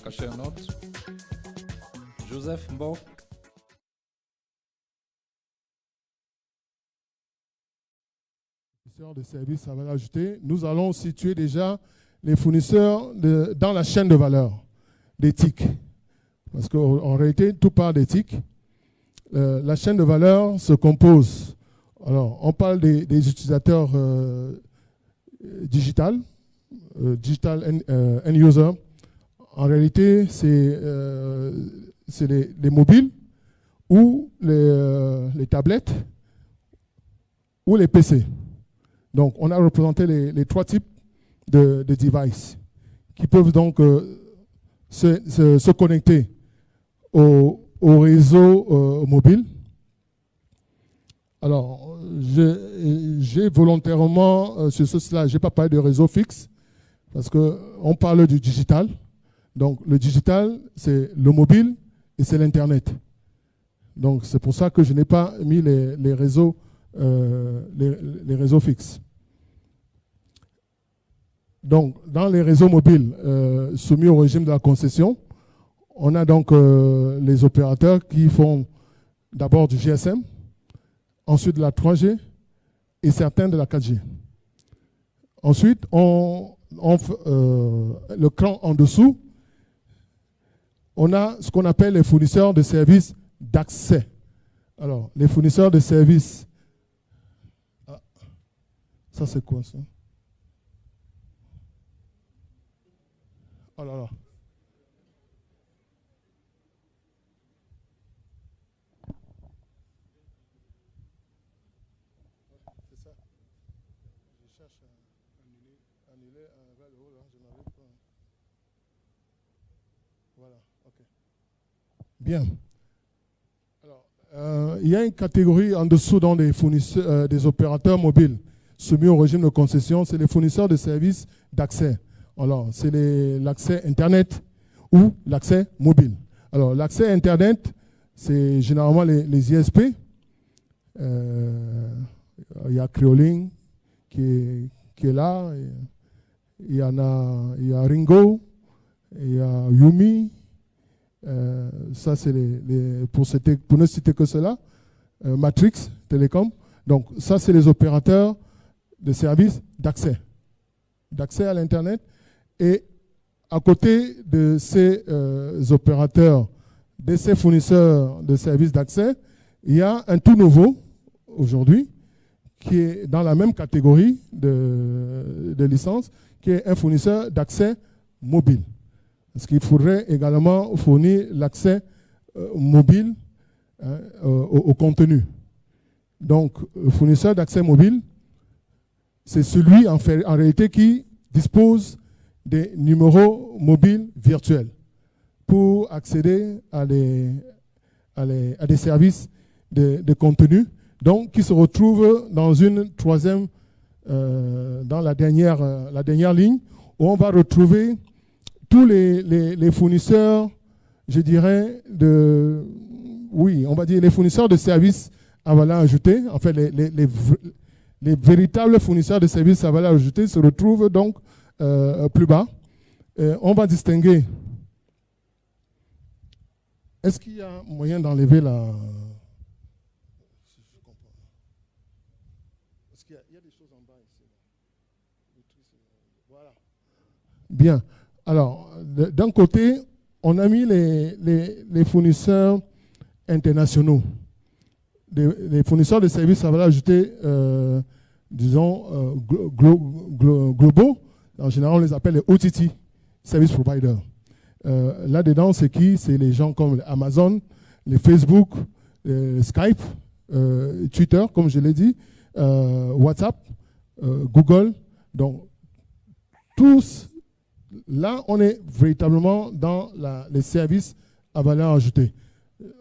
caché un autre. Joseph Mbo. De services à valeur ajoutée, nous allons situer déjà les fournisseurs dans la chaîne de valeur d'éthique. Parce qu'en réalité, tout part d'éthique. La chaîne de valeur se compose. Alors, on parle des utilisateurs digital end user. En réalité, c'est les mobiles ou les tablettes ou les PC. Donc, on a représenté les trois types de devices qui peuvent donc se connecter au réseau mobile. Alors, j'ai volontairement, sur ce slide, je n'ai pas parlé de réseau fixe parce qu'on parle du digital. Donc, le digital, c'est le mobile et c'est l'Internet. Donc, c'est pour ça que je n'ai pas mis les réseaux fixes. Donc, dans les réseaux mobiles soumis au régime de la concession, on a donc les opérateurs qui font d'abord du GSM, ensuite de la 3G et certains de la 4G. Ensuite, le cran en dessous, on a ce qu'on appelle les fournisseurs de services d'accès. Alors, les fournisseurs de services... Ça, c'est quoi, ça? Oh là là. C'est ça. Je cherche à annuler vers le haut, là. Je n'arrive pas. Voilà, ok. Bien. Alors, il y a une catégorie en dessous dans les fournisseurs, des opérateurs mobiles soumis au régime de concession, c'est les fournisseurs de services d'accès. Alors, c'est l'accès Internet ou l'accès mobile. Alors, l'accès Internet, c'est généralement les ISP. Il y a Creolink qui est là. Il y a Ringo. Il y a Yumi. Ça, c'est pour ne citer que cela. Matrix Telecom. Donc, ça, c'est les opérateurs de services d'accès à l'Internet. Et à côté de ces opérateurs, de ces fournisseurs de services d'accès, il y a un tout nouveau, aujourd'hui, qui est dans la même catégorie de licence, qui est un fournisseur d'accès mobile. Parce qu'il faudrait également fournir l'accès mobile au contenu. Donc, le fournisseur d'accès mobile, c'est celui en réalité qui dispose des numéros mobiles virtuels pour accéder à des services de contenu, donc qui se retrouvent dans une troisième, dans la dernière ligne, où on va retrouver tous les fournisseurs, je dirais, on va dire les fournisseurs de services à valeur ajoutée, en fait les véritables fournisseurs de services à valeur ajoutée se retrouvent donc plus bas. On va distinguer. Est-ce qu'il y a moyen d'enlever la... Est-ce qu'il y a des choses en bas ici? Voilà. Bien. Alors, d'un côté, on a mis les fournisseurs internationaux. Les fournisseurs de services à valeur ajoutée, disons, globaux. En général, on les appelle les OTT, Service Providers. Là-dedans, c'est qui? C'est les gens comme Amazon, les Facebook, Skype, Twitter, comme je l'ai dit, WhatsApp, Google. Donc, tous, là, on est véritablement dans les services à valeur ajoutée.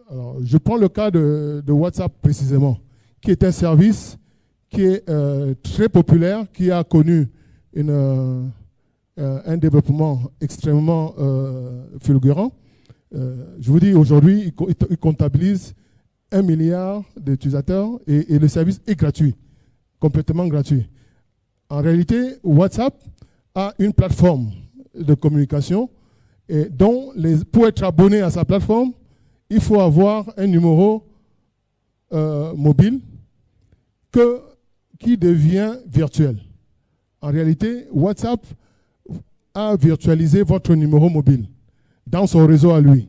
Alors, je prends le cas de WhatsApp précisément, qui est un service qui est très populaire, qui a connu un développement extrêmement fulgurant. Je vous dis, aujourd'hui, il comptabilise 1 milliard d'utilisateurs et le service est gratuit, complètement gratuit. En réalité, WhatsApp a une plateforme de communication et dont pour être abonné à sa plateforme, il faut avoir un numéro mobile qui devient virtuel. En réalité, WhatsApp a virtualisé votre numéro mobile dans son réseau à lui.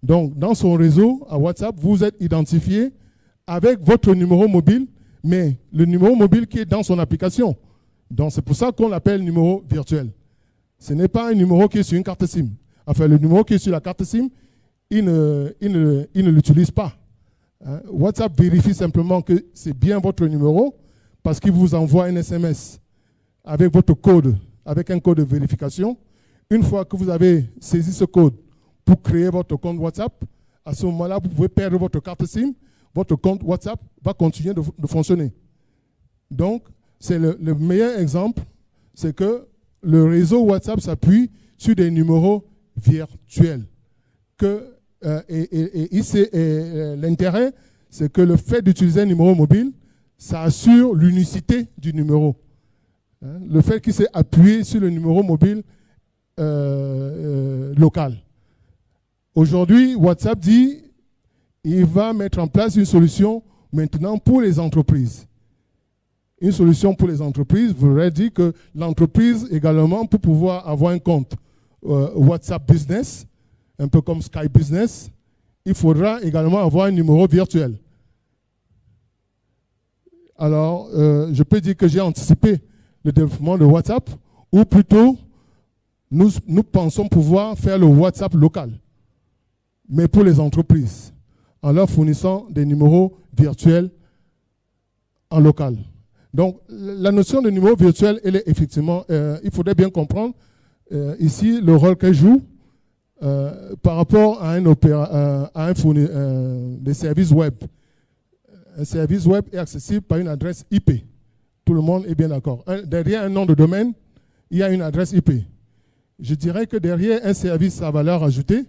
Donc, dans son réseau, à WhatsApp, vous êtes identifié avec votre numéro mobile, mais le numéro mobile qui est dans son application. Donc, c'est pour ça qu'on l'appelle numéro virtuel. Ce n'est pas un numéro qui est sur une carte SIM. Enfin, le numéro qui est sur la carte SIM, il ne l'utilise pas. Hein? WhatsApp vérifie simplement que c'est bien votre numéro parce qu'il vous envoie un SMS avec votre code, avec un code de vérification. Une fois que vous avez saisi ce code pour créer votre compte WhatsApp, à ce moment-là, vous pouvez perdre votre carte SIM. Votre compte WhatsApp va continuer de fonctionner. Donc, c'est le meilleur exemple, c'est que le réseau WhatsApp s'appuie sur des numéros virtuels. L'intérêt, c'est que le fait d'utiliser un numéro mobile, ça assure l'unicité du numéro. Hein, le fait qu'il s'est appuyé sur le numéro mobile local. Aujourd'hui, WhatsApp dit il va mettre en place une solution maintenant pour les entreprises. Une solution pour les entreprises voudrait dire que l'entreprise également, pour pouvoir avoir un compte WhatsApp Business, un peu comme Skype Business, il faudra également avoir un numéro virtuel. Alors, je peux dire que j'ai anticipé le développement de WhatsApp, ou plutôt, nous pensons pouvoir faire le WhatsApp local, mais pour les entreprises, en leur fournissant des numéros virtuels en local. Donc, la notion de numéro virtuel, elle est effectivement, il faudrait bien comprendre ici le rôle qu'elle joue par rapport à des services web. Un service web est accessible par une adresse IP. Tout le monde est bien d'accord. Derrière un nom de domaine, il y a une adresse IP. Je dirais que derrière un service à valeur ajoutée,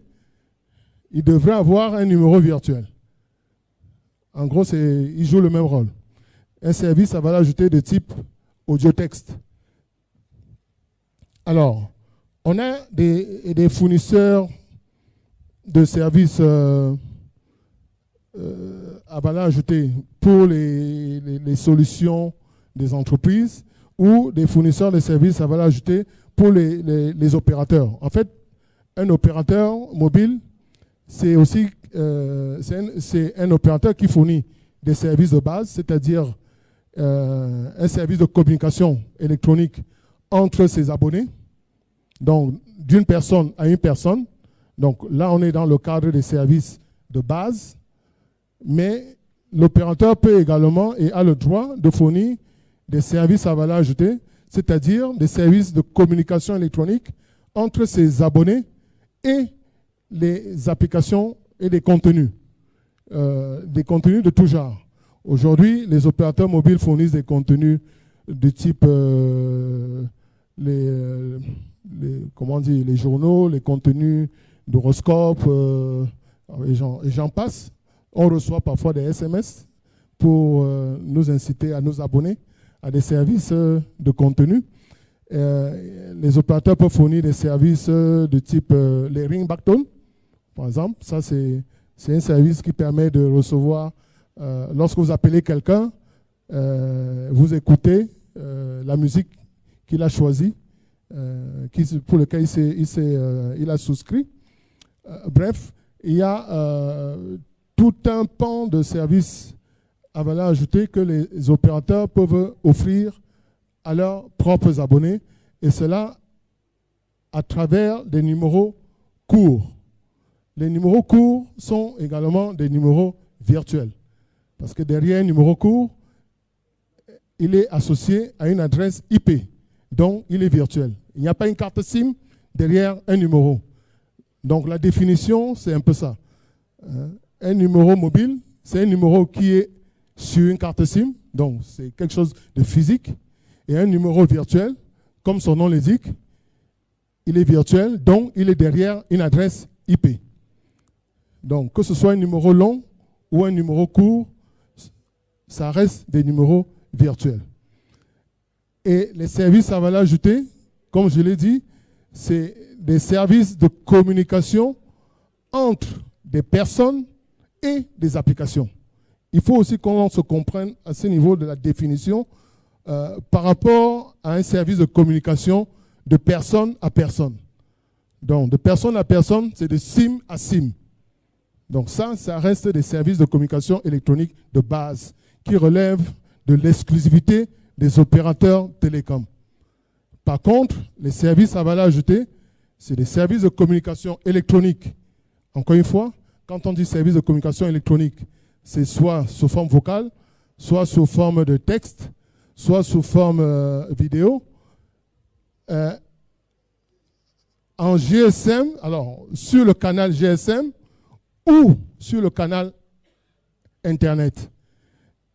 il devrait avoir un numéro virtuel. En gros, il joue le même rôle. Un service à valeur ajoutée de type audio-texte. Alors, on a des fournisseurs de services à valeur ajoutée pour les solutions des entreprises ou des fournisseurs de services à valeur ajoutée pour les opérateurs. En fait, un opérateur mobile, c'est aussi c'est un opérateur qui fournit des services de base, c'est-à-dire un service de communication électronique entre ses abonnés, donc d'une personne à une personne. Donc là, on est dans le cadre des services de base, mais l'opérateur peut également et a le droit de fournir des services à valeur ajoutée, c'est-à-dire des services de communication électronique entre ses abonnés et les applications et les contenus de tout genre. Aujourd'hui, les opérateurs mobiles fournissent des contenus de type les journaux, les contenus d'horoscopes, et j'en passe. On reçoit parfois des SMS pour nous inciter à nous abonner à des services de contenu. Les opérateurs peuvent fournir des services de type les ringback-tone, par exemple. Ça, c'est un service qui permet de recevoir, lorsque vous appelez quelqu'un, vous écoutez la musique qu'il a choisie, pour laquelle il a souscrit. Bref, il y a tout un pan de services à valeur ajoutée que les opérateurs peuvent offrir à leurs propres abonnés, et cela à travers des numéros courts. Les numéros courts sont également des numéros virtuels, parce que derrière un numéro court, il est associé à une adresse IP, donc il est virtuel. Il n'y a pas une carte SIM derrière un numéro. Donc la définition, c'est un peu ça. Un numéro mobile, c'est un numéro qui est sur une carte SIM, donc c'est quelque chose de physique. Et un numéro virtuel, comme son nom l'indique, il est virtuel, donc il est derrière une adresse IP. Donc que ce soit un numéro long ou un numéro court, ça reste des numéros virtuels. Et les services à valeur ajoutée, comme je l'ai dit, c'est des services de communication entre des personnes et des applications. Il faut aussi qu'on se comprenne à ce niveau de la définition par rapport à un service de communication de personne à personne. Donc, de personne à personne, c'est de SIM à SIM. Donc ça reste des services de communication électronique de base qui relèvent de l'exclusivité des opérateurs télécoms. Par contre, les services à valeur ajoutée, c'est des services de communication électronique. Encore une fois, quand on dit service de communication électronique, c'est soit sous forme vocale, soit sous forme de texte, soit sous forme vidéo. En GSM, alors sur le canal GSM ou sur le canal Internet.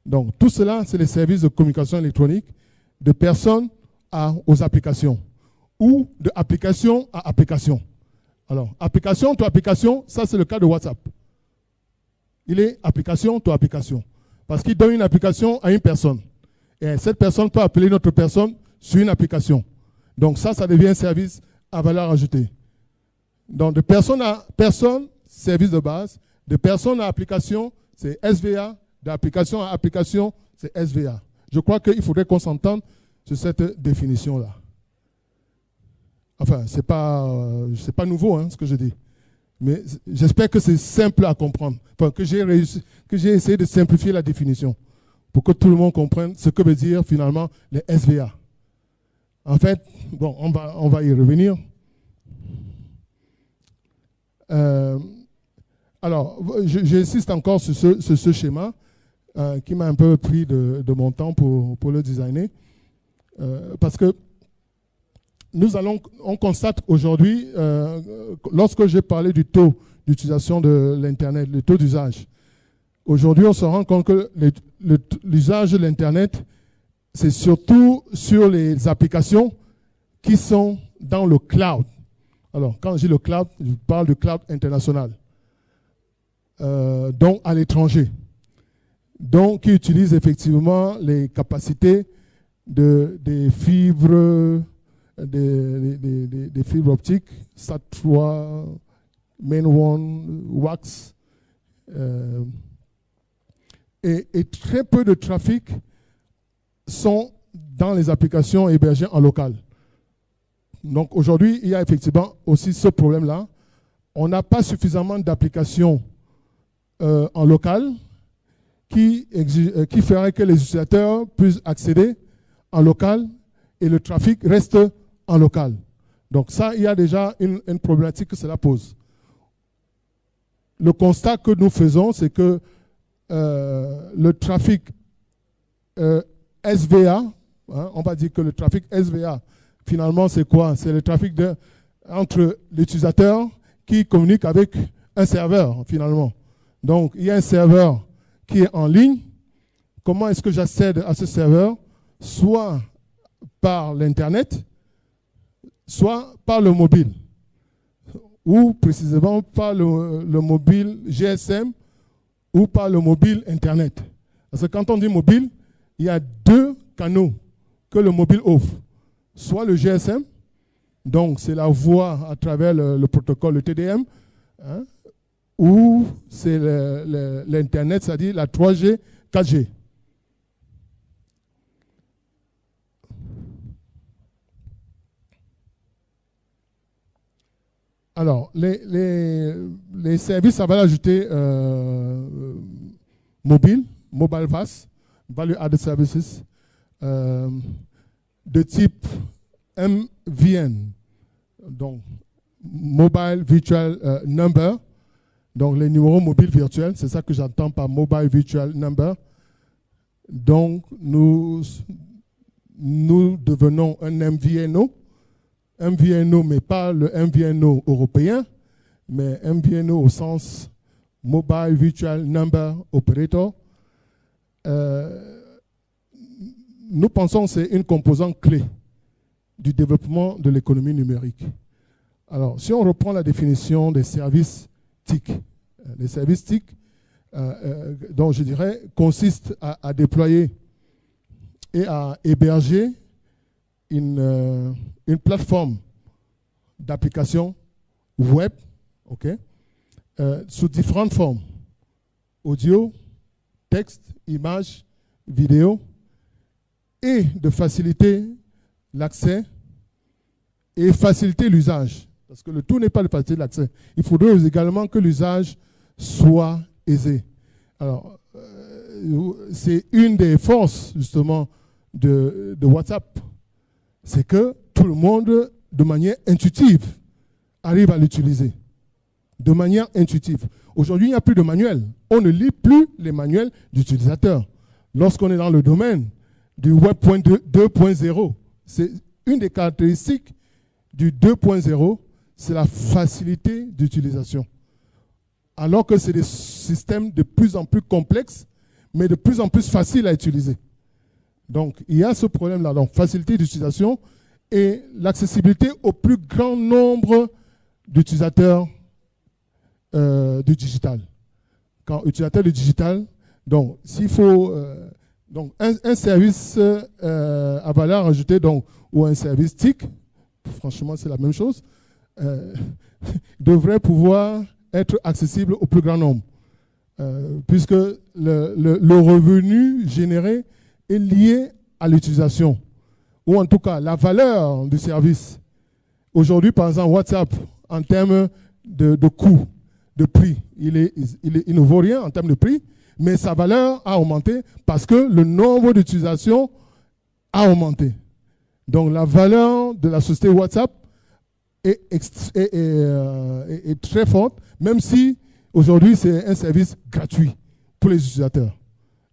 Donc tout cela, c'est les services de communication électronique de personnes aux applications ou de application à application. Alors, application to application, ça c'est le cas de WhatsApp. Il est application to application. Parce qu'il donne une application à une personne. Et cette personne peut appeler une autre personne sur une application. Donc ça devient un service à valeur ajoutée. Donc de personne à personne, service de base. De personne à application, c'est SVA. D'application à application, c'est SVA. Je crois qu'il faudrait qu'on s'entende sur cette définition-là. Enfin, c'est pas nouveau hein, ce que je dis. Mais j'espère que c'est simple à comprendre. Enfin, que j'ai essayé de simplifier la définition pour que tout le monde comprenne ce que veut dire finalement les SVA. En fait, bon, on va y revenir. Alors, j'insiste encore sur ce schéma qui m'a un peu pris de mon temps pour le designer. Parce que on constate aujourd'hui, lorsque j'ai parlé du taux d'utilisation de l'Internet, le taux d'usage, aujourd'hui on se rend compte que l'usage de l'Internet, c'est surtout sur les applications qui sont dans le cloud. Alors, quand je dis le cloud, je parle du cloud international, donc à l'étranger, donc qui utilise effectivement les capacités des fibres, des fibres optiques, SAT3, Main1, WAX, et très peu de trafic sont dans les applications hébergées en local. Donc aujourd'hui, il y a effectivement aussi ce problème-là. On n'a pas suffisamment d'applications en local qui ferait que les utilisateurs puissent accéder en local et le trafic reste en local. Donc ça, il y a déjà une problématique que cela pose. Le constat que nous faisons, c'est que le trafic SVA, hein, on va dire que le trafic SVA, finalement, c'est quoi? C'est le trafic entre l'utilisateur qui communique avec un serveur, finalement. Donc, il y a un serveur qui est en ligne. Comment est-ce que j'accède à ce serveur? Soit par l'Internet, soit par le mobile, ou précisément par le mobile GSM, ou par le mobile Internet. Parce que quand on dit mobile, il y a deux canaux que le mobile offre. Soit le GSM, donc c'est la voix à travers le protocole, le TDM, hein, ou c'est l'Internet, c'est-à-dire la 3G, 4G. Alors, les services à valeur ajoutée mobile VAS, Value Added Services, de type MVN, donc Mobile Virtual Number, donc les numéros mobiles virtuels, c'est ça que j'entends par Mobile Virtual Number. Donc, nous devenons un MVNO, mais pas le MVNO européen, mais MVNO au sens Mobile Virtual Number Operator. Nous pensons que c'est une composante clé du développement de l'économie numérique. Alors, si on reprend la définition des services TIC, les services TIC, donc je dirais, consistent à déployer et à héberger une plateforme d'applications web, ok, sous différentes formes. Audio, texte, images, vidéo, et de faciliter l'accès et faciliter l'usage. Parce que le tout n'est pas de faciliter l'accès. Il faudrait également que l'usage soit aisé. Alors, c'est une des forces, justement, de WhatsApp. C'est que tout le monde, de manière intuitive, arrive à l'utiliser. De manière intuitive. Aujourd'hui, il n'y a plus de manuel. On ne lit plus les manuels d'utilisateurs. Lorsqu'on est dans le domaine du Web 2.0, c'est une des caractéristiques du 2.0, c'est la facilité d'utilisation. Alors que c'est des systèmes de plus en plus complexes, mais de plus en plus faciles à utiliser. Donc, il y a ce problème-là, donc facilité d'utilisation et l'accessibilité au plus grand nombre d'utilisateurs du digital. Quand utilisateur du digital, donc s'il faut donc un service à valeur ajoutée, donc, ou un service TIC, franchement c'est la même chose, devrait pouvoir être accessible au plus grand nombre. Puisque le revenu généré est lié à l'utilisation, ou en tout cas la valeur du service. Aujourd'hui, par exemple, WhatsApp, en termes de coût, de prix, il ne vaut rien en termes de prix, mais sa valeur a augmenté parce que le nombre d'utilisations a augmenté. Donc la valeur de la société WhatsApp est très forte, même si aujourd'hui c'est un service gratuit pour les utilisateurs.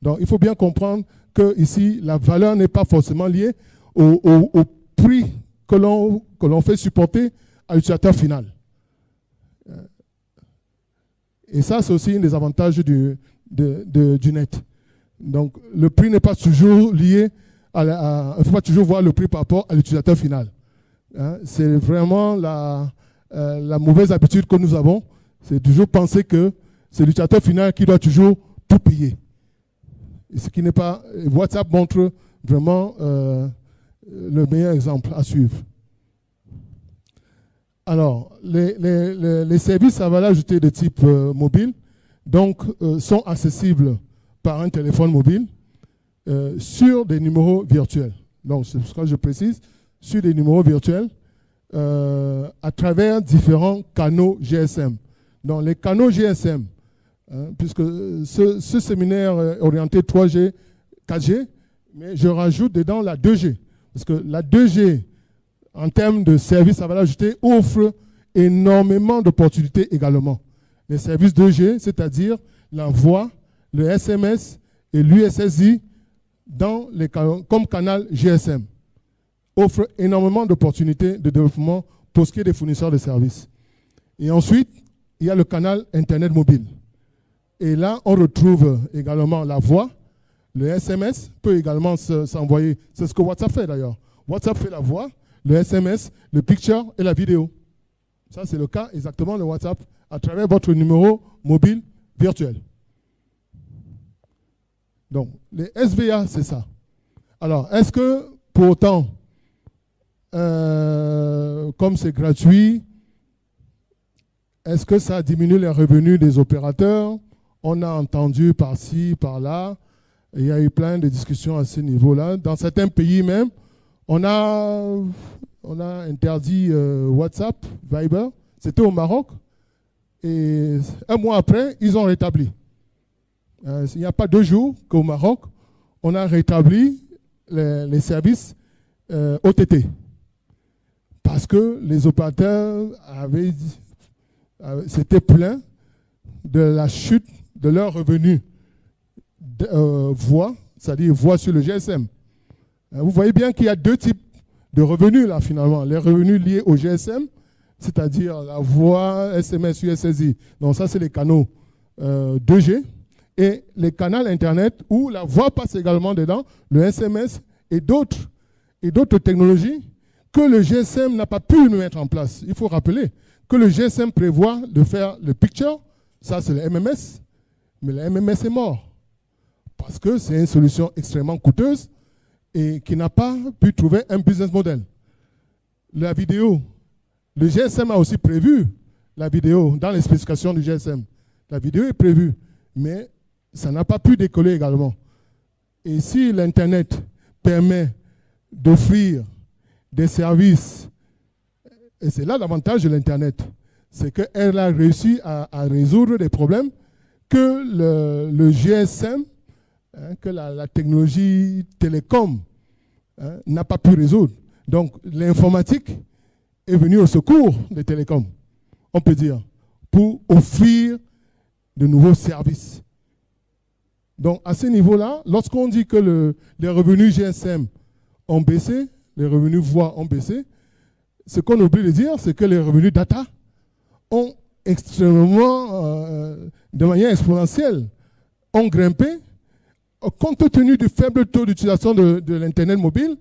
Donc il faut bien comprendre que ici la valeur n'est pas forcément liée au prix que l'on fait supporter à l'utilisateur final. Et ça, c'est aussi un des avantages du net. Donc, le prix n'est pas toujours lié il ne faut pas toujours voir le prix par rapport à l'utilisateur final. Hein? C'est vraiment la mauvaise habitude que nous avons. C'est toujours penser que c'est l'utilisateur final qui doit toujours tout payer. Et ce qui n'est pas... WhatsApp montre vraiment le meilleur exemple à suivre. Alors, les services à valeur ajoutée de type mobile donc, sont accessibles par un téléphone mobile sur des numéros virtuels. Donc, c'est ce que je précise, sur des numéros virtuels à travers différents canaux GSM. Donc, les canaux GSM, hein, puisque ce séminaire est orienté 3G, 4G, mais je rajoute dedans la 2G. Parce que la 2G, en termes de services à valeur ajoutée, offre énormément d'opportunités également. Les services 2G, c'est-à-dire la voix, le SMS et l'USSI comme canal GSM, offrent énormément d'opportunités de développement pour ce qui est des fournisseurs de services. Et ensuite, il y a le canal Internet mobile. Et là, on retrouve également la voix. Le SMS peut également s'envoyer. C'est ce que WhatsApp fait d'ailleurs. WhatsApp fait la voix, le SMS, le picture et la vidéo. Ça, c'est le cas exactement de WhatsApp à travers votre numéro mobile virtuel. Donc, les SVA, c'est ça. Alors, est-ce que, pour autant, comme c'est gratuit, est-ce que ça diminue les revenus des opérateurs? On a entendu par-ci, par-là. Il y a eu plein de discussions à ce niveau-là. Dans certains pays même, on a interdit WhatsApp, Viber. C'était au Maroc. Et un mois après, ils ont rétabli. Il n'y a pas 2 jours qu'au Maroc, on a rétabli les services OTT. Parce que les opérateurs s'étaient plaints de la chute de leurs revenus voix, c'est-à-dire voix sur le GSM. Vous voyez bien qu'il y a 2 types de revenus là finalement. Les revenus liés au GSM, c'est-à-dire la voix, SMS, USSI. Donc ça, c'est les canaux 2G. Et les canaux Internet où la voix passe également dedans, le SMS et d'autres technologies que le GSM n'a pas pu mettre en place. Il faut rappeler que le GSM prévoit de faire le picture, ça c'est le MMS, mais le MMS est mort. Parce que c'est une solution extrêmement coûteuse et qui n'a pas pu trouver un business model. La vidéo, Le GSM a aussi prévu la vidéo dans les spécifications du GSM. La vidéo est prévue, mais ça n'a pas pu décoller également. Et si l'Internet permet d'offrir des services, et c'est là l'avantage de l'Internet, c'est qu'elle a réussi à résoudre des problèmes que le GSM, que la technologie télécom n'a pas pu résoudre. Donc l'informatique est venue au secours des télécoms, on peut dire, pour offrir de nouveaux services. Donc à ce niveau-là, lorsqu'on dit que les revenus GSM ont baissé, les revenus voix ont baissé, ce qu'on oublie de dire, c'est que les revenus data ont extrêmement, de manière exponentielle, ont grimpé. Compte tenu du faible taux d'utilisation de l'Internet mobile,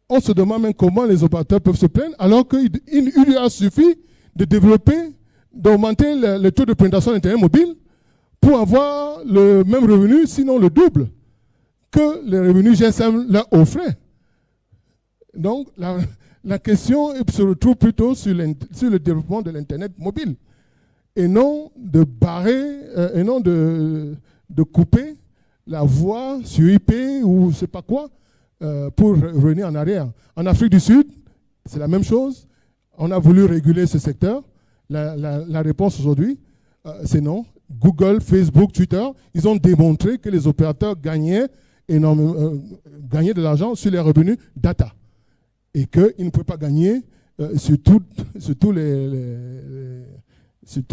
on se demande même comment les opérateurs peuvent se plaindre, alors qu'il lui a suffi de développer, d'augmenter le taux de pénétration de l'Internet mobile pour avoir le même revenu, sinon le double, que les revenus GSM leur offraient. Donc, la question se retrouve plutôt sur le développement de l'Internet mobile, et non de barrer, et non de couper la voie sur IP ou je ne sais pas quoi pour revenir en arrière. En Afrique du Sud, c'est la même chose. On a voulu réguler ce secteur. La réponse aujourd'hui, c'est non. Google, Facebook, Twitter, ils ont démontré que les opérateurs gagnaient de l'argent sur les revenus data et qu'ils ne pouvaient pas gagner sur tous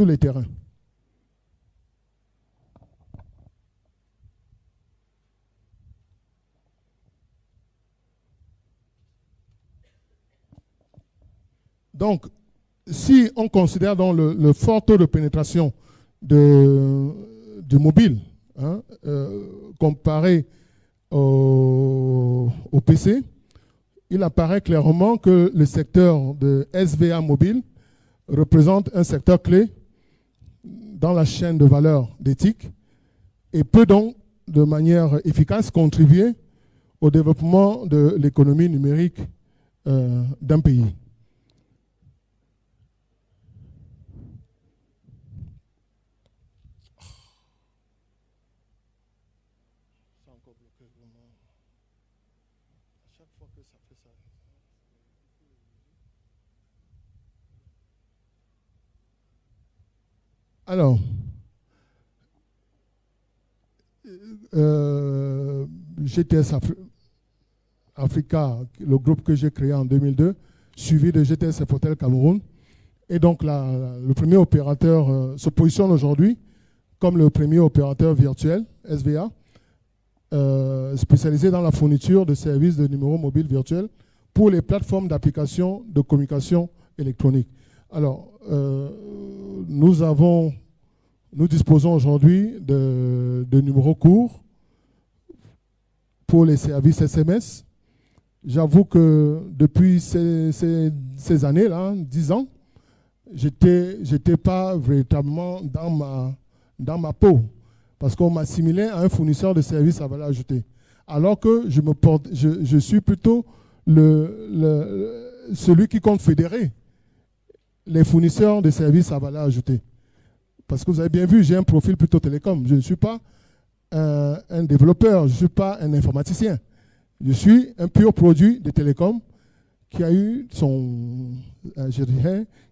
les terrains. Donc, si on considère donc le fort taux de pénétration du mobile, comparé au PC, il apparaît clairement que le secteur de SVA mobile représente un secteur clé dans la chaîne de valeur d'éthique et peut donc de manière efficace contribuer au développement de l'économie numérique d'un pays. Alors, GTS Africa, le groupe que j'ai créé en 2002, suivi de GTS Infotel Cameroun. Et donc, le premier opérateur se positionne aujourd'hui comme le premier opérateur virtuel, SVA, spécialisé dans la fourniture de services de numéros mobiles virtuels pour les plateformes d'application de communication électronique. Alors, nous disposons aujourd'hui de numéros courts pour les services SMS. J'avoue que depuis ces années-là, 10 ans, j'étais pas véritablement dans ma peau, parce qu'on m'assimilait à un fournisseur de services à valeur ajoutée. Alors que je suis plutôt celui qui compte fédérer les fournisseurs de services à valeur ajoutée. Parce que vous avez bien vu, j'ai un profil plutôt télécom. Je ne suis pas un développeur, je ne suis pas un informaticien. Je suis un pur produit de télécom qui a eu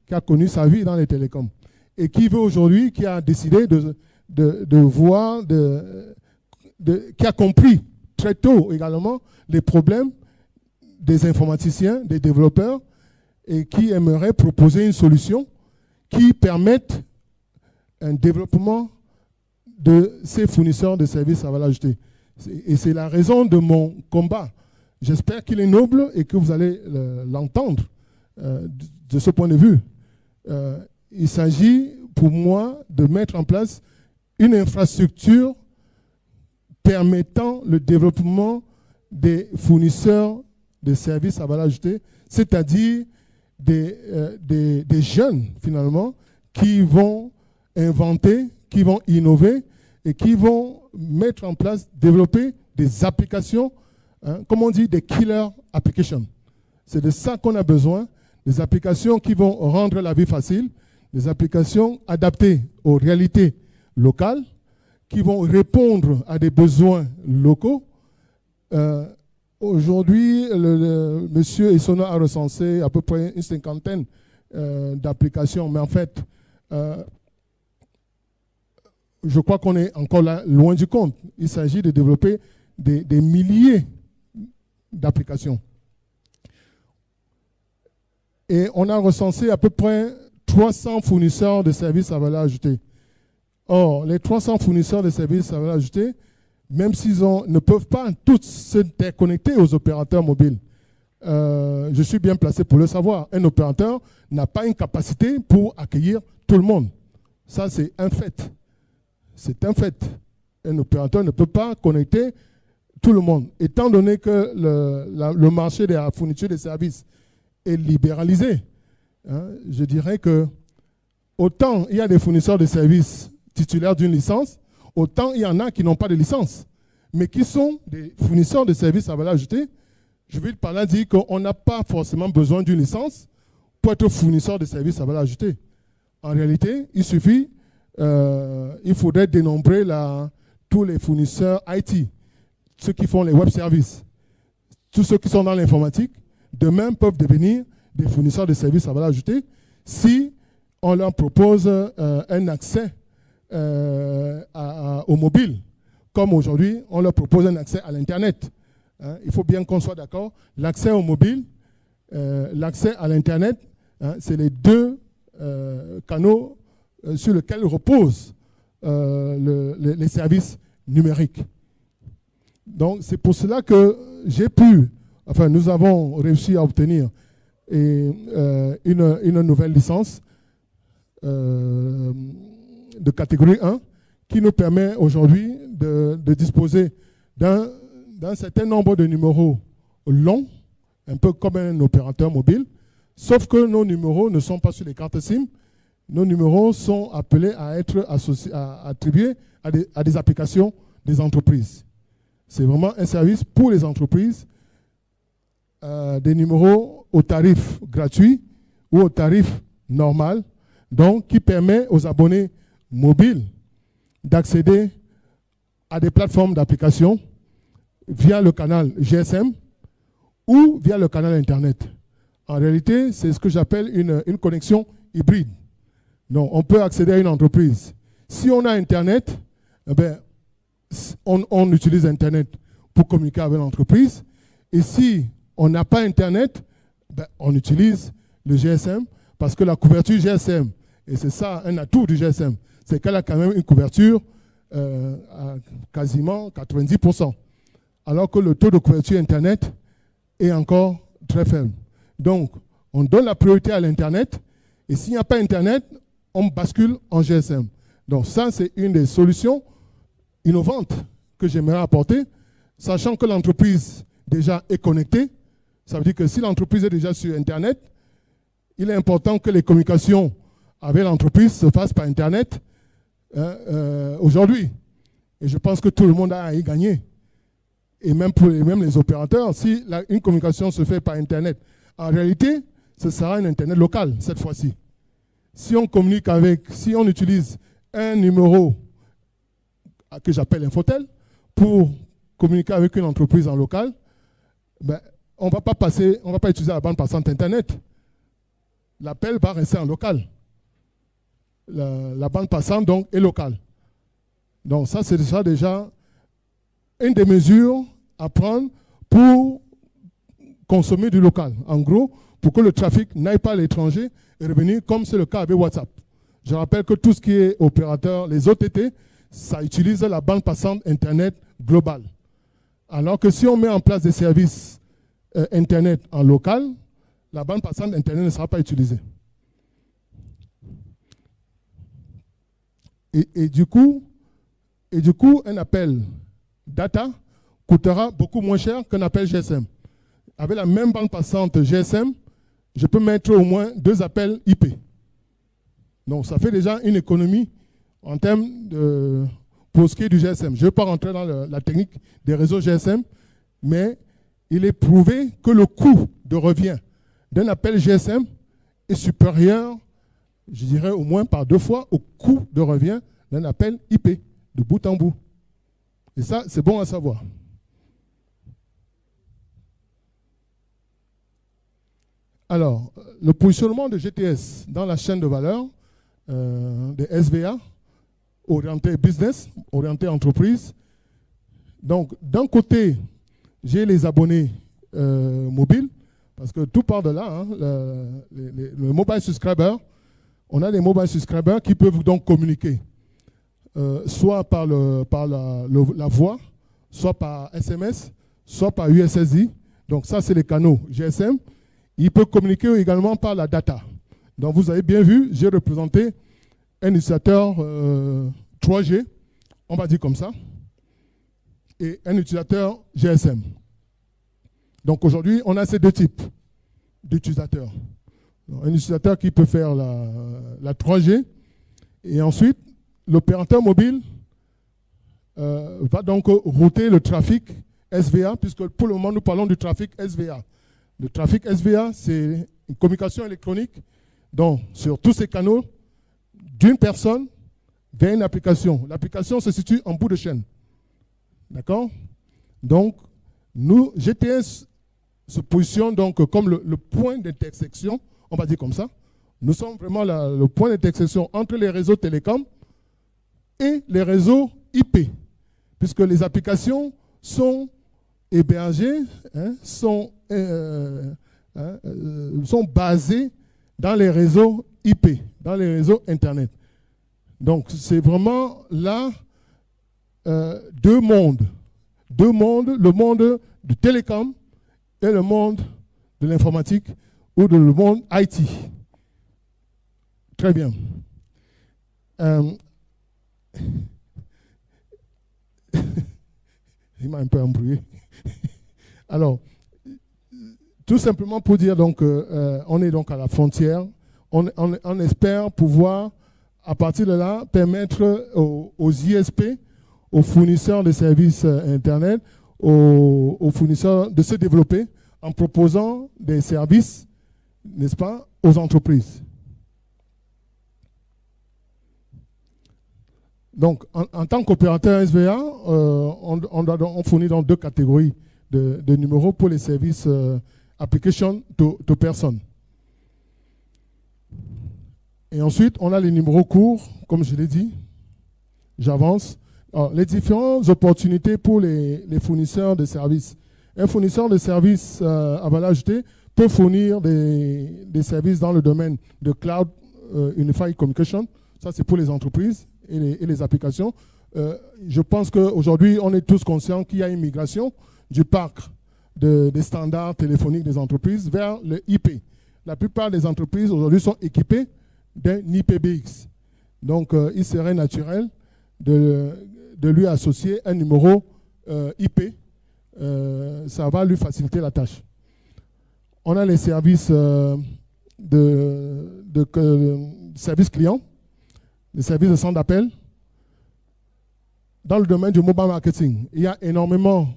qui a connu sa vie dans les télécoms. Et qui veut aujourd'hui, qui a décidé de voir, qui a compris très tôt également les problèmes des informaticiens, des développeurs, et qui aimerait proposer une solution qui permette un développement de ces fournisseurs de services à valeur ajoutée. Et c'est la raison de mon combat. J'espère qu'il est noble et que vous allez l'entendre de ce point de vue. Il s'agit pour moi de mettre en place une infrastructure permettant le développement des fournisseurs de services à valeur ajoutée, c'est-à-dire des jeunes, finalement, qui vont inventer, qui vont innover et qui vont mettre en place, développer des applications, comme on dit, des killer applications. C'est de ça qu'on a besoin, des applications qui vont rendre la vie facile, des applications adaptées aux réalités locales, qui vont répondre à des besoins locaux. Aujourd'hui, monsieur Essono a recensé à peu près une cinquantaine d'applications, mais en fait, je crois qu'on est encore là, loin du compte. Il s'agit de développer des milliers d'applications. Et on a recensé à peu près 300 fournisseurs de services à valeur ajoutée. Or, les 300 fournisseurs de services à valeur ajoutée, même s'ils ne peuvent pas tous se déconnecter aux opérateurs mobiles, je suis bien placé pour le savoir. Un opérateur n'a pas une capacité pour accueillir tout le monde. Ça, c'est un fait. C'est un fait. Un opérateur ne peut pas connecter tout le monde. Étant donné que le marché de la fourniture des services est libéralisé, hein, je dirais que autant il y a des fournisseurs de services titulaires d'une licence, autant il y en a qui n'ont pas de licence, mais qui sont des fournisseurs de services à valeur ajoutée. Je vais par là dire qu'on n'a pas forcément besoin d'une licence pour être fournisseur de services à valeur ajoutée. En réalité, il suffit, il faudrait dénombrer tous les fournisseurs IT, ceux qui font les web services, tous ceux qui sont dans l'informatique, demain peuvent devenir des fournisseurs de services à valeur ajoutée si on leur propose un accès au mobile, comme aujourd'hui on leur propose un accès à l'Internet. Hein, il faut bien qu'on soit d'accord. L'accès au mobile, l'accès à l'Internet, hein, c'est les deux canaux sur lesquels reposent les services numériques. Donc c'est pour cela que nous avons réussi à obtenir une nouvelle licence de catégorie 1 qui nous permet aujourd'hui de disposer d'un certain nombre de numéros longs, un peu comme un opérateur mobile, sauf que nos numéros ne sont pas sur les cartes SIM. Nos numéros sont appelés à être attribués à des applications des entreprises. C'est vraiment un service pour les entreprises, des numéros au tarif gratuit ou au tarif normal, donc qui permet aux abonnés mobiles d'accéder à des plateformes d'application via le canal GSM ou via le canal Internet. En réalité, c'est ce que j'appelle une connexion hybride. Donc, on peut accéder à une entreprise. Si on a Internet, eh bien, on utilise Internet pour communiquer avec l'entreprise. Et si on n'a pas Internet, ben, on utilise le GSM parce que la couverture GSM, et c'est ça un atout du GSM, c'est qu'elle a quand même une couverture à quasiment 90%. Alors que le taux de couverture Internet est encore très faible. Donc, on donne la priorité à l'Internet, et s'il n'y a pas Internet, on bascule en GSM. Donc ça, c'est une des solutions innovantes que j'aimerais apporter, sachant que l'entreprise déjà est connectée. Ça veut dire que si l'entreprise est déjà sur Internet, il est important que les communications avec l'entreprise se fassent par Internet aujourd'hui. Et je pense que tout le monde a à y gagner. Et même pour les opérateurs, si une communication se fait par Internet, en réalité, ce sera un Internet local cette fois-ci. Si on utilise un numéro que j'appelle Infotel pour communiquer avec une entreprise en local, ben, on ne va pas utiliser la bande passante Internet. L'appel va rester en local. La bande passante donc est locale. Donc ça, c'est déjà une des mesures à prendre pour consommer du local. En gros, pour que le trafic n'aille pas à l'étranger et revenir comme c'est le cas avec WhatsApp. Je rappelle que tout ce qui est opérateur, les OTT, ça utilise la bande passante Internet globale. Alors que si on met en place des services Internet en local, la bande passante Internet ne sera pas utilisée. Et du coup, un appel data coûtera beaucoup moins cher qu'un appel GSM. Avec la même bande passante GSM, je peux mettre au moins 2 appels IP. Donc, ça fait déjà une économie en termes pour ce qui est du GSM. Je ne vais pas rentrer dans la technique des réseaux GSM, mais il est prouvé que le coût de revient d'un appel GSM est supérieur, je dirais au moins par 2 fois, au coût de revient d'un appel IP, de bout en bout. Et ça, c'est bon à savoir. Alors, le positionnement de GTS dans la chaîne de valeur des SVA, orienté business, orienté entreprise. Donc, d'un côté, j'ai les abonnés mobiles, parce que tout part de là, hein, le mobile subscriber. On a des mobile subscribers qui peuvent donc communiquer, soit par la voix, soit par SMS, soit par USSD. Donc ça, c'est les canaux GSM. Il peut communiquer également par la data. Donc vous avez bien vu, j'ai représenté un utilisateur 3G, on va dire comme ça, et un utilisateur GSM. Donc aujourd'hui, on a ces 2 types d'utilisateurs. Un utilisateur qui peut faire la 3G, et ensuite, l'opérateur mobile va donc router le trafic SVA, puisque pour le moment, nous parlons du trafic SVA. Le trafic SVA, c'est une communication électronique, donc sur tous ces canaux, d'une personne vers une application. L'application se situe en bout de chaîne. D'accord? Donc, nous, GTS se positionne donc comme le point d'intersection, on va dire comme ça. Nous sommes vraiment le point d'intersection entre les réseaux télécoms et les réseaux IP, puisque les applications sont hébergées, hein, sont basées dans les réseaux IP, dans les réseaux Internet. Donc, c'est vraiment là 2 mondes. 2 mondes, le monde du télécom et le monde de l'informatique ou le monde IT. Très bien. Il m'a un peu embrouillé. Alors, tout simplement pour dire donc, on est donc à la frontière. On espère pouvoir, à partir de là, permettre aux ISP, aux fournisseurs de services Internet, aux fournisseurs de se développer en proposant des services, n'est-ce pas, aux entreprises. Donc, en tant qu'opérateur SVA, on fournit dans 2 catégories de numéros pour les services application to person. Et ensuite, on a les numéros courts, comme je l'ai dit. J'avance. Les différentes opportunités pour les fournisseurs de services. Un fournisseur de services à valeur ajoutée peut fournir des services dans le domaine de Cloud Unified Communication. Ça, c'est pour les entreprises et les applications. Je pense qu'aujourd'hui, on est tous conscients qu'il y a une migration du parc des standards téléphoniques des entreprises vers le IP. La plupart des entreprises aujourd'hui sont équipées d'un IPBX. Donc, il serait naturel de lui associer un numéro IP. Ça va lui faciliter la tâche. On a les services services clients, les services de centre d'appel. Dans le domaine du mobile marketing, il y a énormément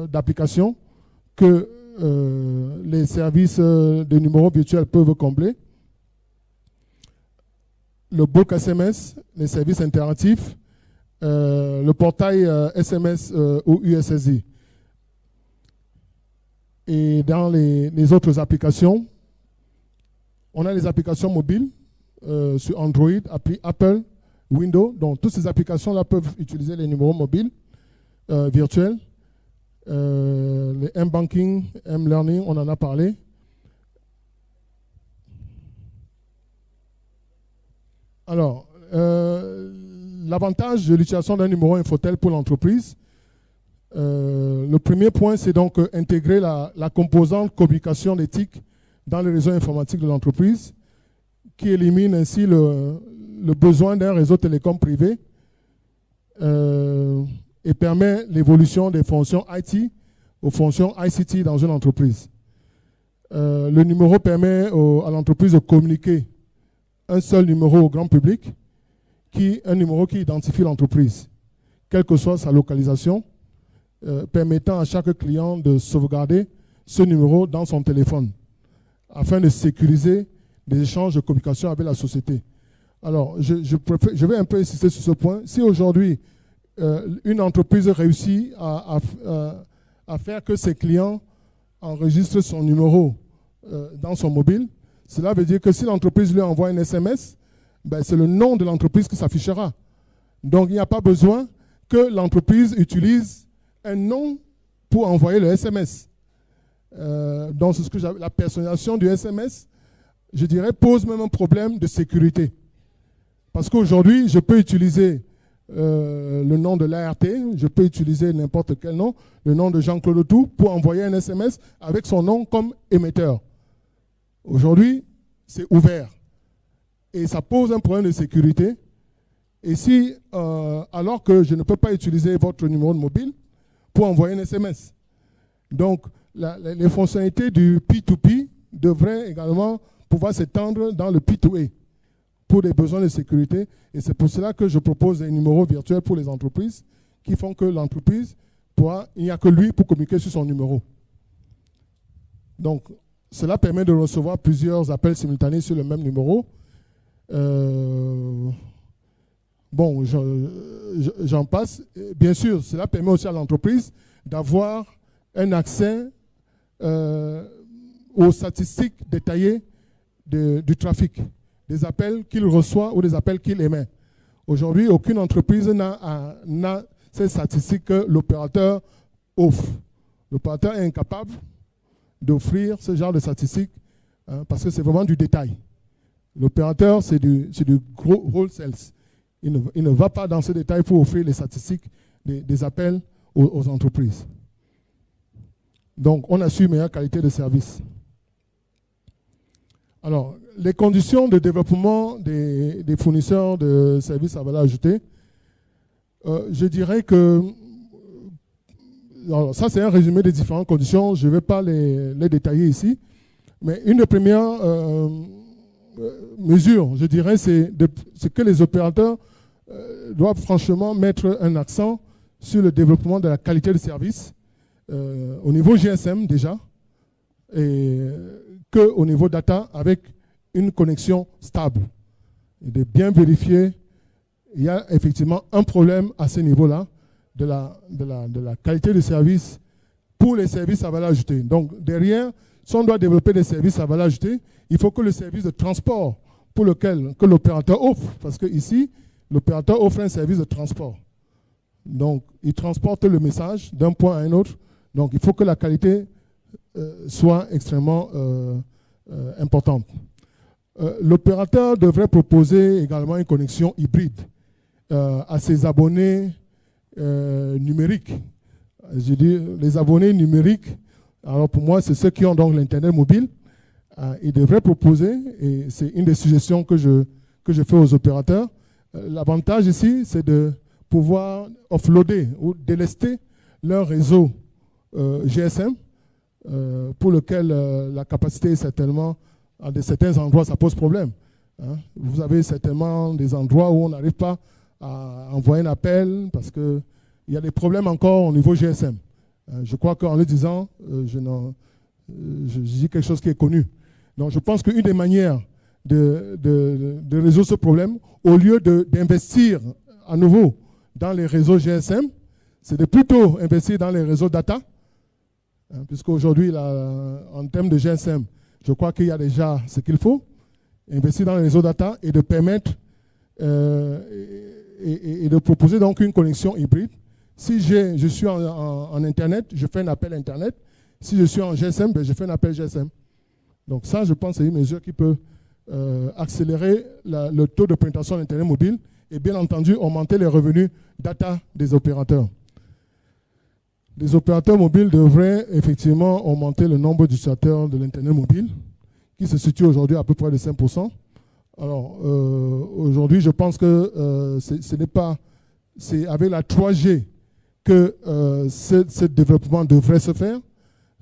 d'applications que les services de numéros virtuels peuvent combler. Le bulk SMS, les services interactifs, le portail SMS ou USSD. Et dans les autres applications, on a les applications mobiles sur Android, Apple, Windows. Donc, toutes ces applications-là peuvent utiliser les numéros mobiles virtuels. Les M-Banking, M-Learning, on en a parlé. Alors, l'avantage de l'utilisation d'un numéro Infotel pour l'entreprise, le premier point, c'est donc intégrer la composante communication d'éthique dans le réseau informatique de l'entreprise, qui élimine ainsi le besoin d'un réseau télécom privé et permet l'évolution des fonctions IT aux fonctions ICT dans une entreprise. Le numéro permet à l'entreprise de communiquer un seul numéro au grand public, un numéro qui identifie l'entreprise, quelle que soit sa localisation, permettant à chaque client de sauvegarder ce numéro dans son téléphone, afin de sécuriser des échanges de communication avec la société. Alors, je vais un peu insister sur ce point. Si aujourd'hui, une entreprise réussit à faire que ses clients enregistrent son numéro dans son mobile, cela veut dire que si l'entreprise lui envoie un SMS, ben, c'est le nom de l'entreprise qui s'affichera. Donc, il n'y a pas besoin que l'entreprise utilise un nom pour envoyer le SMS. Donc, c'est ce que la personnalisation du SMS, je dirais, pose même un problème de sécurité. Parce qu'aujourd'hui, je peux utiliser le nom de l'ART, je peux utiliser n'importe quel nom, le nom de Jean-Claude Autou, pour envoyer un SMS avec son nom comme émetteur. Aujourd'hui, c'est ouvert. Et ça pose un problème de sécurité. Et si, alors que je ne peux pas utiliser votre numéro de mobile pour envoyer un SMS. Donc, les fonctionnalités du P2P devraient également pouvoir s'étendre dans le P2A pour des besoins de sécurité. Et c'est pour cela que je propose des numéros virtuels pour les entreprises qui font que l'entreprise il n'y a que lui pour communiquer sur son numéro. Donc, cela permet de recevoir plusieurs appels simultanés sur le même numéro. Bon, j'en passe. Bien sûr, cela permet aussi à l'entreprise d'avoir un accès aux statistiques détaillées du trafic, des appels qu'il reçoit ou des appels qu'il émet. Aujourd'hui, aucune entreprise n'a ces statistiques que l'opérateur offre. L'opérateur est incapable d'offrir ce genre de statistiques parce que c'est vraiment du détail. L'opérateur, c'est du gros wholesale. Il ne va pas dans ce détail pour offrir les statistiques des appels aux entreprises. Donc, on assure une meilleure qualité de service. Alors, les conditions de développement des fournisseurs de services à valeur ajoutée, je dirais que, alors ça c'est un résumé des différentes conditions, je ne vais pas les détailler ici, mais une des premières mesures, je dirais, c'est que les opérateurs doivent franchement mettre un accent sur le développement de la qualité de service au niveau GSM déjà, et qu'au niveau data avec une connexion stable. Et de bien vérifier, il y a effectivement un problème à ce niveau-là de la qualité de service pour les services à valeur ajoutée. Donc derrière, si on doit développer des services à valeur ajoutée, il faut que le service de transport que l'opérateur offre, parce que ici, l'opérateur offre un service de transport. Donc, il transporte le message d'un point à un autre. Donc, il faut que la qualité soit extrêmement importante. L'opérateur devrait proposer également une connexion hybride à ses abonnés numériques. Je dis les abonnés numériques, alors pour moi, c'est ceux qui ont donc l'Internet mobile. Ils devraient proposer, et c'est une des suggestions que je fais aux opérateurs. L'avantage ici, c'est de pouvoir offloader ou délester leur réseau GSM, pour lequel la capacité, certainement, à certains endroits, ça pose problème. Hein. Vous avez certainement des endroits où on n'arrive pas à envoyer un appel parce qu'il y a des problèmes encore au niveau GSM. Je crois qu'en le disant, je dis quelque chose qui est connu. Donc je pense qu'une des manières de résoudre ce problème, au lieu d'investir à nouveau dans les réseaux GSM, c'est de plutôt investir dans les réseaux data, puisqu'aujourd'hui, en termes de GSM, je crois qu'il y a déjà ce qu'il faut, investir dans les réseaux data et de permettre et de proposer donc une connexion hybride. Si je suis en Internet, je fais un appel Internet. Si je suis en GSM, ben je fais un appel GSM. Donc ça, je pense, c'est une mesure qui peut accélérer le taux de pénétration d'Internet mobile et bien entendu augmenter les revenus data des opérateurs. Les opérateurs mobiles devraient effectivement augmenter le nombre d'utilisateurs de l'Internet mobile, qui se situe aujourd'hui à peu près de 5%. Alors, aujourd'hui, je pense que ce n'est pas... C'est avec la 3G que ce développement devrait se faire.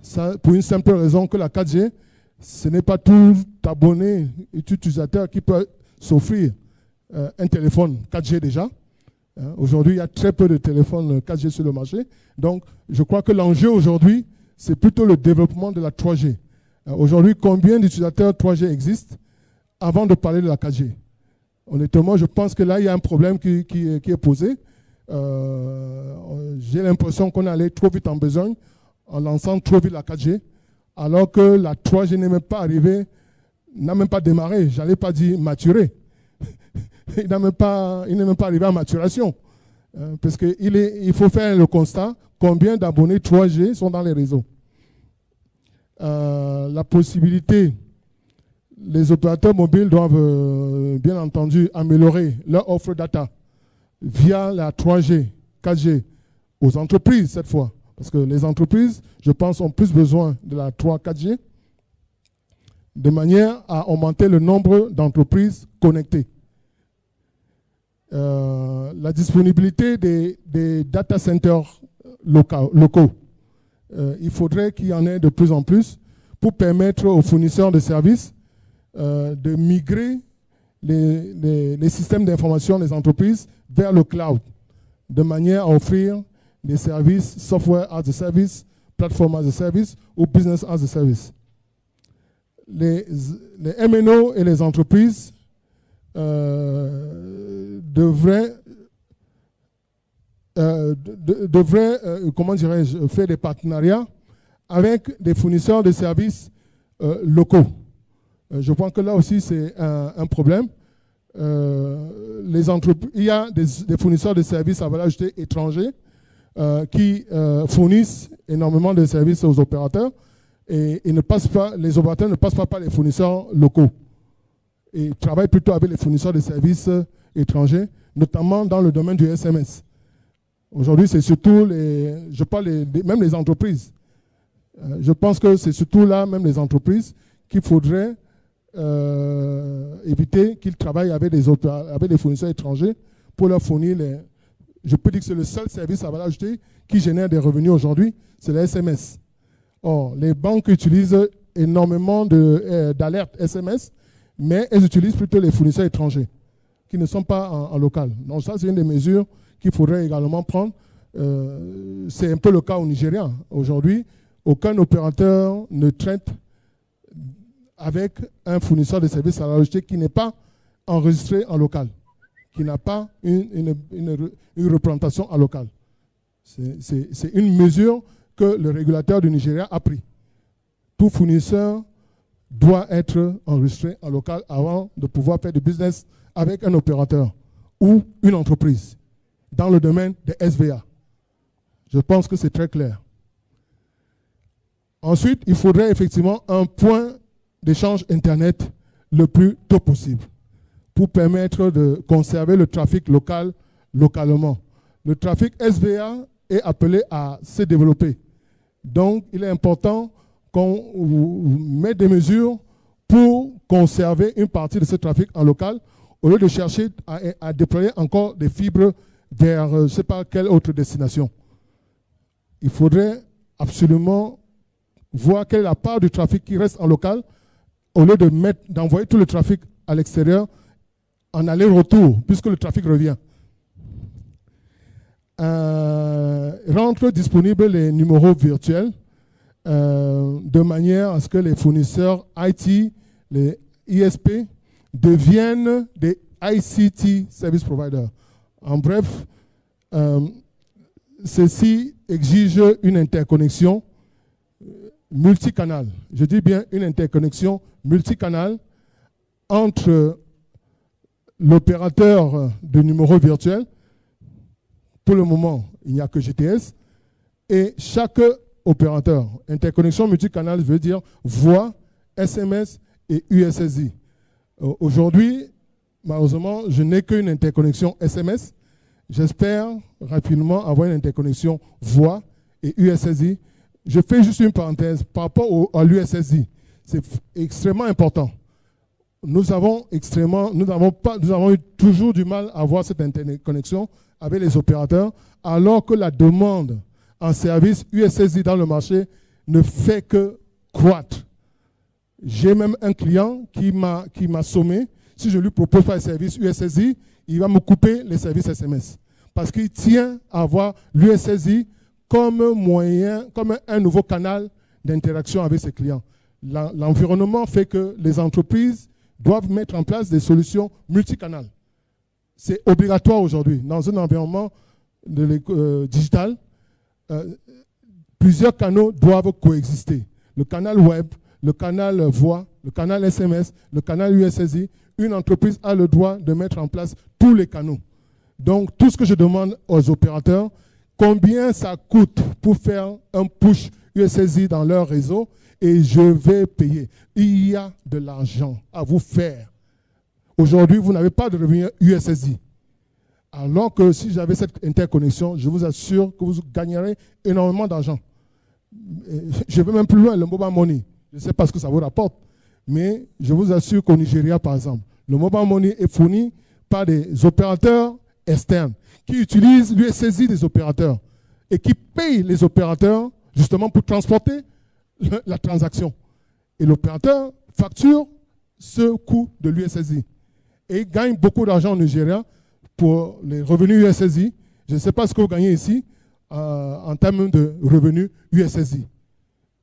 Ça, pour une simple raison que la 4G, ce n'est pas tout abonné et tout utilisateur qui peut s'offrir un téléphone 4G déjà. Aujourd'hui, il y a très peu de téléphones 4G sur le marché. Donc, je crois que l'enjeu aujourd'hui, c'est plutôt le développement de la 3G. Aujourd'hui, combien d'utilisateurs 3G existent? avant de parler de la 4G. Honnêtement, je pense que là, il y a un problème qui est posé. J'ai l'impression qu'on allait trop vite en besogne en lançant trop vite la 4G, alors que la 3G n'est même pas arrivée, n'a même pas démarré, je n'allais pas dire maturé. Il n'est même pas arrivé à maturation. Parce qu'il faut faire le constat, combien d'abonnés 3G sont dans les réseaux. La possibilité, les opérateurs mobiles doivent bien entendu améliorer leur offre data via la 3G, 4G aux entreprises cette fois. Parce que les entreprises, je pense, ont plus besoin de la 3, 4G de manière à augmenter le nombre d'entreprises connectées. La disponibilité des data centers locaux. Il faudrait qu'il y en ait de plus en plus pour permettre aux fournisseurs de services de migrer les systèmes d'information des entreprises vers le cloud, de manière à offrir des services software as a service, platform as a service ou business as a service. Les MNO et les entreprises devraient comment dirais-je, faire des partenariats avec des fournisseurs de services locaux. Je pense que là aussi c'est un problème. Il y a des fournisseurs de services à valeur ajoutée étrangers qui fournissent énormément de services aux opérateurs et les opérateurs ne passent pas par les fournisseurs locaux et travaillent plutôt avec les fournisseurs de services étrangers, notamment dans le domaine du SMS. Aujourd'hui, c'est surtout je parle même les entreprises. Je pense que c'est surtout là, même les entreprises, qu'il faudrait éviter qu'ils travaillent avec des fournisseurs étrangers pour leur fournir je peux dire que c'est le seul service à valeur ajoutée qui génère des revenus aujourd'hui, c'est le SMS. Or, les banques utilisent énormément d'alertes SMS, mais elles utilisent plutôt les fournisseurs étrangers qui ne sont pas en local. Donc ça, c'est une des mesures qu'il faudrait également prendre. C'est un peu le cas au Nigeria. Aujourd'hui, aucun opérateur ne traite avec un fournisseur de services à valeur ajoutée qui n'est pas enregistré en local, qui n'a pas une représentation en local. C'est une mesure que le régulateur du Nigeria a pris. Tout fournisseur doit être enregistré en local avant de pouvoir faire du business avec un opérateur ou une entreprise dans le domaine des SVA. Je pense que c'est très clair. Ensuite, il faudrait effectivement un point d'échange Internet le plus tôt possible pour permettre de conserver le trafic localement. Le trafic SVA est appelé à se développer. Donc, il est important qu'on mette des mesures pour conserver une partie de ce trafic en local au lieu de chercher à déployer encore des fibres vers je ne sais pas quelle autre destination. Il faudrait absolument voir quelle est la part du trafic qui reste en local au lieu d'envoyer tout le trafic à l'extérieur en aller-retour, puisque le trafic revient. Rendre disponibles les numéros virtuels de manière à ce que les fournisseurs IT, les ISP, deviennent des ICT Service Providers. En bref, ceci exige une interconnexion multicanal. Je dis bien une interconnexion multicanal entre l'opérateur de numéros virtuels. Pour le moment, il n'y a que GTS. Et chaque opérateur, interconnexion multicanal veut dire voix, SMS et USSI. Aujourd'hui, malheureusement, je n'ai qu'une interconnexion SMS. J'espère rapidement avoir une interconnexion voix et USSI. Je fais juste une parenthèse par rapport à l'USSI. C'est extrêmement important. Nous avons eu toujours du mal à avoir cette interconnexion avec les opérateurs, alors que la demande en service USSI dans le marché ne fait que croître. J'ai même un client qui m'a sommé, si je lui propose pas un service USSI, il va me couper les services SMS. Parce qu'il tient à avoir l'USSI comme moyen, comme un nouveau canal d'interaction avec ses clients. L'environnement fait que les entreprises doivent mettre en place des solutions multicanales. C'est obligatoire aujourd'hui. Dans un environnement digital, plusieurs canaux doivent coexister. Le canal web, le canal voix, le canal SMS, le canal USSI. Une entreprise a le droit de mettre en place tous les canaux. Donc, tout ce que je demande aux opérateurs, combien ça coûte pour faire un push USSI dans leur réseau et je vais payer. Il y a de l'argent à vous faire. Aujourd'hui, vous n'avez pas de revenu USSI. Alors que si j'avais cette interconnexion, je vous assure que vous gagnerez énormément d'argent. Je vais même plus loin, le mobile money. Je ne sais pas ce que ça vous rapporte, mais je vous assure qu'au Nigeria, par exemple, le mobile money est fourni par des opérateurs externes qui utilisent l'USSI des opérateurs et qui payent les opérateurs justement pour transporter la transaction. Et l'opérateur facture ce coût de l'USSI et gagne beaucoup d'argent au Nigeria pour les revenus USSI. Je ne sais pas ce que vous gagnez ici en termes de revenus USSI.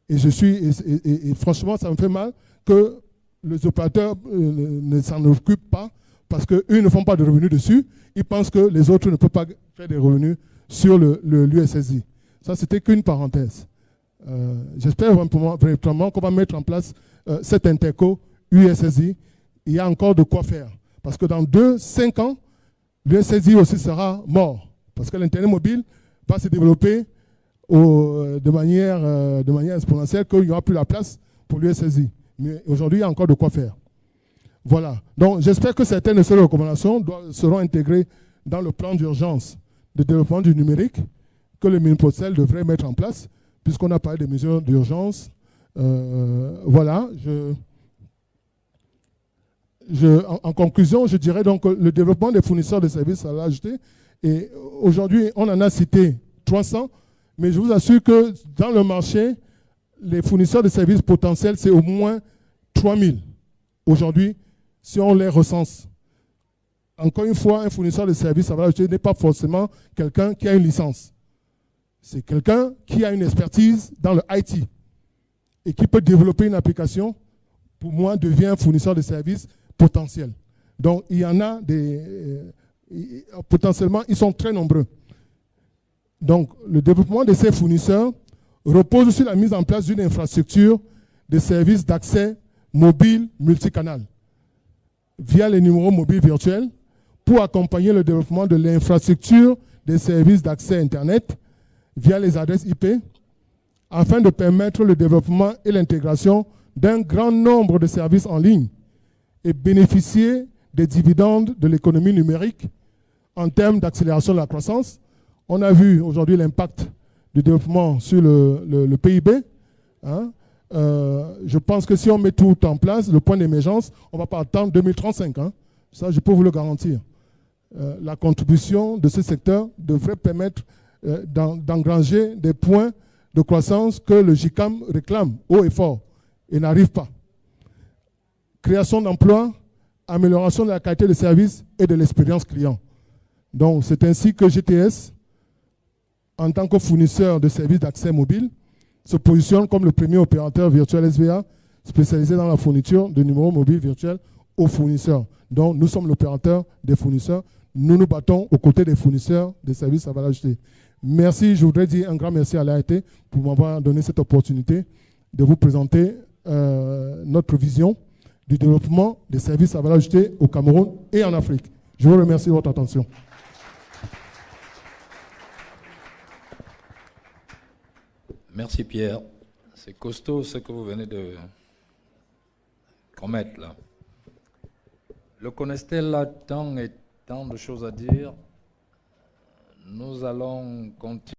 Et franchement, ça me fait mal que les opérateurs ne s'en occupent pas parce qu'eux ne font pas de revenus dessus. Ils pensent que les autres ne peuvent pas faire des revenus sur l'USSI. Ça, c'était qu'une parenthèse. J'espère vraiment qu'on va mettre en place cet interco USSI. Il y a encore de quoi faire. Parce que dans 5 ans, l'USSI aussi sera mort. Parce que l'Internet mobile va se développer de manière exponentielle, qu'il n'y aura plus la place pour l'USSI. Mais aujourd'hui, il y a encore de quoi faire. Voilà. Donc, j'espère que certaines de ces recommandations seront intégrées dans le plan d'urgence de développement du numérique que le Minipostel devrait mettre en place, puisqu'on a parlé des mesures d'urgence. Voilà. En conclusion, je dirais donc que le développement des fournisseurs de services à l'ajouter. Et aujourd'hui, on en a cité 300, mais je vous assure que dans le marché, les fournisseurs de services potentiels, c'est au moins 3000. Aujourd'hui, si on les recense. Encore une fois, un fournisseur de services à valeur ajoutée n'est pas forcément quelqu'un qui a une licence. C'est quelqu'un qui a une expertise dans le IT et qui peut développer une application, pour moi, devient un fournisseur de services potentiel. Donc, il y en a potentiellement, ils sont très nombreux. Donc, le développement de ces fournisseurs repose sur la mise en place d'une infrastructure de services d'accès mobile multicanal via les numéros mobiles virtuels pour accompagner le développement de l'infrastructure des services d'accès Internet via les adresses IP afin de permettre le développement et l'intégration d'un grand nombre de services en ligne et bénéficier des dividendes de l'économie numérique en termes d'accélération de la croissance. On a vu aujourd'hui l'impact du développement sur le PIB. Hein. Je pense que si on met tout en place, le point d'émergence, on ne va pas attendre 2035. Hein. Ça, je peux vous le garantir. La contribution de ce secteur devrait permettre d'engranger des points de croissance que le GICAM réclame haut et fort et n'arrive pas. Création d'emplois, amélioration de la qualité de service et de l'expérience client. Donc, c'est ainsi que GTS, en tant que fournisseur de services d'accès mobile, se positionne comme le premier opérateur virtuel SVA spécialisé dans la fourniture de numéros mobiles virtuels aux fournisseurs. Donc, nous sommes l'opérateur des fournisseurs. Nous nous battons aux côtés des fournisseurs des services à valeur ajoutée. Merci, je voudrais dire un grand merci à l'ART pour m'avoir donné cette opportunité de vous présenter notre vision du développement des services à valeur ajoutée au Cameroun et en Afrique. Je vous remercie de votre attention. Merci Pierre. C'est costaud ce que vous venez de commettre là. Le Conestel a tant et tant de choses à dire. Nous allons continuer.